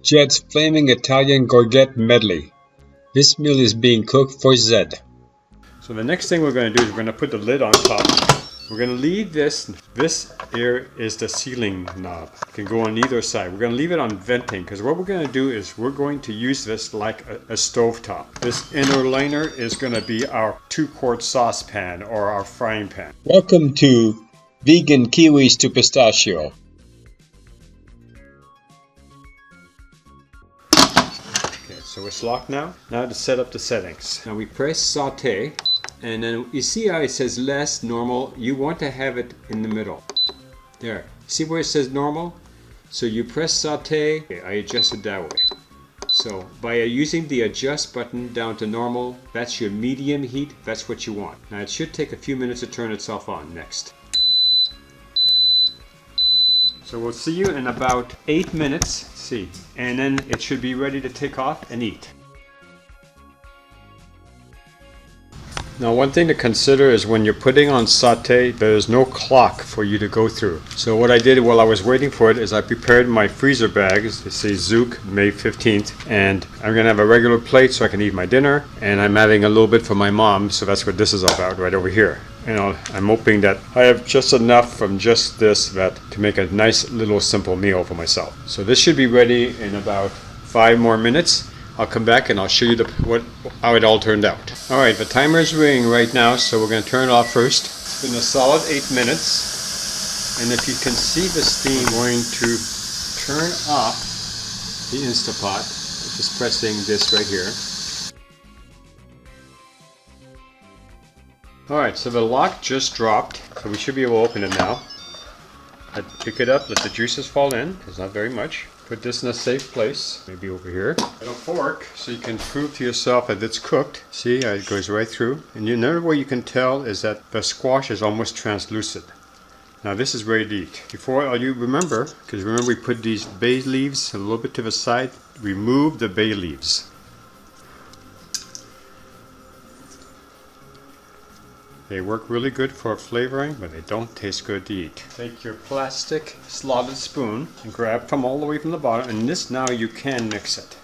Jed's flaming Italian Courgette Medley. This meal is being cooked for Zed. So the next thing we're going to do is we're going to put the lid on top. We're going to leave this here is the sealing knob. It can go on either side. We're going to leave it on venting because what we're going to do is we're going to use this like a stove top. This inner liner is going to be our 2-quart saucepan or our frying pan. Welcome to Vegan Kiwis to Pistachio. Okay, so it's locked now. Now to set up the settings. Now we press saute. And then you see how it says less, normal. You want to have it in the middle. There. See where it says normal? So you press saute. Okay, I adjust it that way. So by using the adjust button down to normal, that's your medium heat. That's what you want. Now it should take a few minutes to turn itself on next. So we'll see you in about 8 minutes. See. And then it should be ready to take off and eat. Now one thing to consider is when you're putting on saute, there's no clock for you to go through. So what I did while I was waiting for it is I prepared my freezer bags. It says Zook, May 15th. And I'm going to have a regular plate so I can eat my dinner. And I'm adding a little bit for my mom, so that's what this is about right over here. You know, I'm hoping that I have just enough from just this to make a nice little simple meal for myself. So this should be ready in about 5 more minutes. I'll come back and I'll show you how it all turned out. Alright, the timer is ringing right now, so we're going to turn it off first. It's been a solid 8 minutes. And if you can see the steam, I'm going to turn off the Instapot. Just pressing this right here. Alright, so the lock just dropped, so we should be able to open it now. I'd pick it up, let the juices fall in. There's not very much. Put this in a safe place, maybe over here. And a fork, so you can prove to yourself that it's cooked. See, it goes right through. And another way you can tell is that the squash is almost translucent. Now this is ready to eat. Before you remember, because remember we put these bay leaves a little bit to the side, remove the bay leaves. They work really good for flavoring, but they don't taste good to eat. Take your plastic slotted spoon and grab from all the way from the bottom, and this now you can mix it.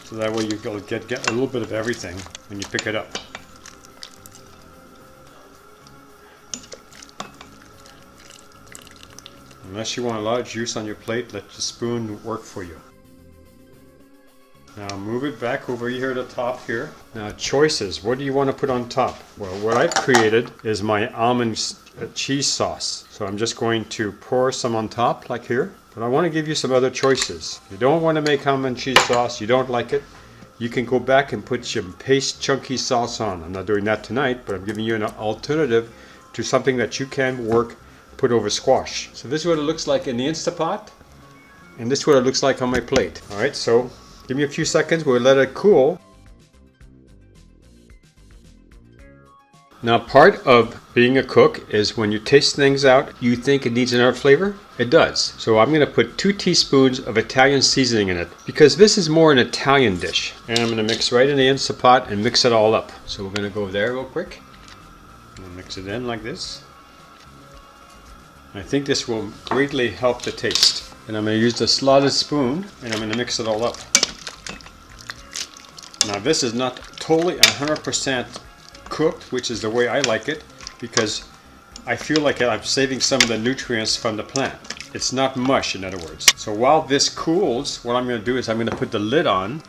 So that way you'll get a little bit of everything when you pick it up. Unless you want a lot of juice on your plate, let the spoon work for you. Now move it back over here to the top here. Now choices, what do you want to put on top? Well, what I've created is my almond cheese sauce. So I'm just going to pour some on top like here. But I want to give you some other choices. If you don't want to make almond cheese sauce, you don't like it, you can go back and put some paste chunky sauce on. I'm not doing that tonight, but I'm giving you an alternative to something that you can put over squash. So this is what it looks like in the Instapot. And this is what it looks like on my plate. Alright, so give me a few seconds, we'll let it cool. Now part of being a cook is when you taste things out, you think it needs another flavor? It does. So I'm going to put 2 teaspoons of Italian seasoning in it because this is more an Italian dish. And I'm going to mix right in the Instapot and mix it all up. So we're going to go there real quick. I'm going to mix it in like this. I think this will greatly help the taste. And I'm going to use the slotted spoon and I'm going to mix it all up. Now this is not totally 100% cooked, which is the way I like it, because I feel like I'm saving some of the nutrients from the plant. It's not mush, in other words. So while this cools, what I'm going to do is I'm going to put the lid on,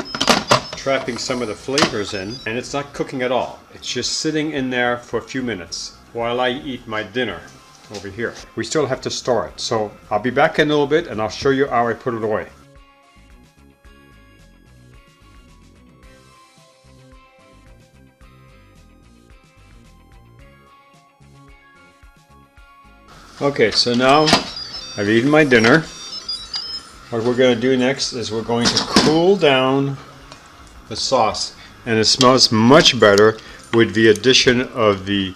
trapping some of the flavors in, and it's not cooking at all. It's just sitting in there for a few minutes while I eat my dinner over here. We still have to store it. So I'll be back in a little bit and I'll show you how I put it away. Okay, so now I've eaten my dinner. What we're going to do next is we're going to cool down the sauce, and it smells much better with the addition of the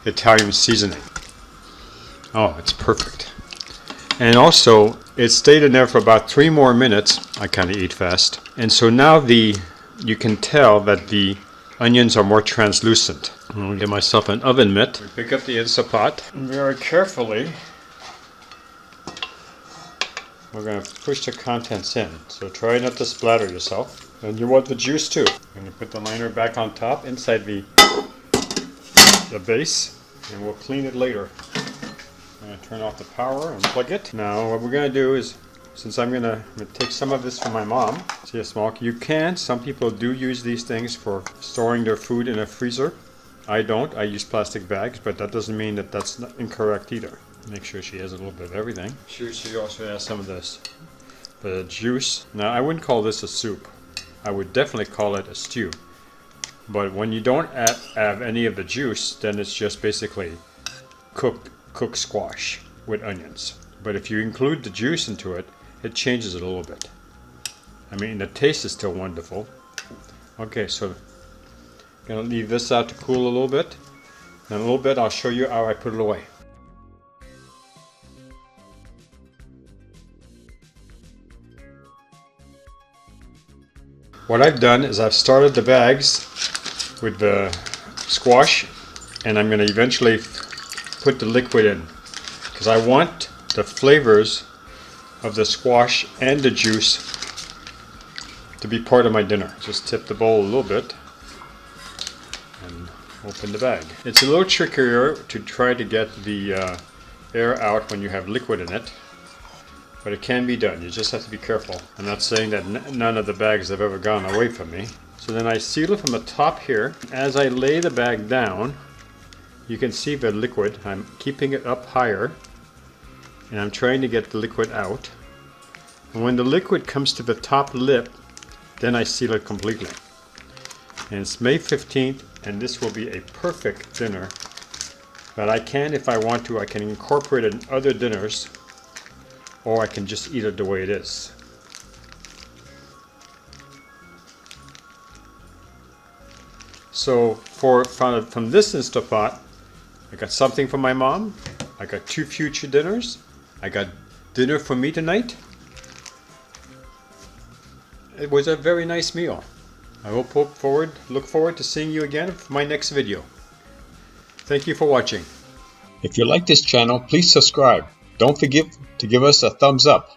Italian seasoning. Oh, it's perfect. And also, it stayed in there for about 3 more minutes. I kind of eat fast. And so now you can tell that the onions are more translucent. I'm going to get myself an oven mitt. Pick up the Instapot and very carefully we're going to push the contents in. So try not to splatter yourself. And you want the juice too. I'm going to put the liner back on top inside the base, and we'll clean it later. I'm going to turn off the power and plug it. Now what we're going to do is, since I'm going to take some of this from my mom, see a small, you can, some people do use these things for storing their food in a freezer. I don't, I use plastic bags, but that doesn't mean that that's not incorrect either. Make sure she has a little bit of everything. Sure, she also has some of this. The juice, now I wouldn't call this a soup. I would definitely call it a stew. But when you don't have any of the juice, then it's just basically cooked squash with onions. But if you include the juice into it, it changes it a little bit. I mean, the taste is still wonderful. Okay, so I'm gonna leave this out to cool a little bit. In a little bit, I'll show you how I put it away. What I've done is I've started the bags with the squash, and I'm going to eventually put the liquid in, because I want the flavors of the squash and the juice to be part of my dinner. Just tip the bowl a little bit and open the bag. It's a little trickier to try to get the air out when you have liquid in it, but it can be done. You just have to be careful. I'm not saying that none of the bags have ever gone away from me. So then I seal it from the top here. As I lay the bag down, you can see the liquid. I'm keeping it up higher, and I'm trying to get the liquid out. And when the liquid comes to the top lip, then I seal it completely. And it's May 15th, and this will be a perfect dinner. But I can, if I want to, I can incorporate it in other dinners, or I can just eat it the way it is. So from this Instant Pot, I got something from my mom, I got 2 future dinners, I got dinner for me tonight. It was a very nice meal. I look forward to seeing you again for my next video. Thank you for watching. If you like this channel, please subscribe. Don't forget to give us a thumbs up.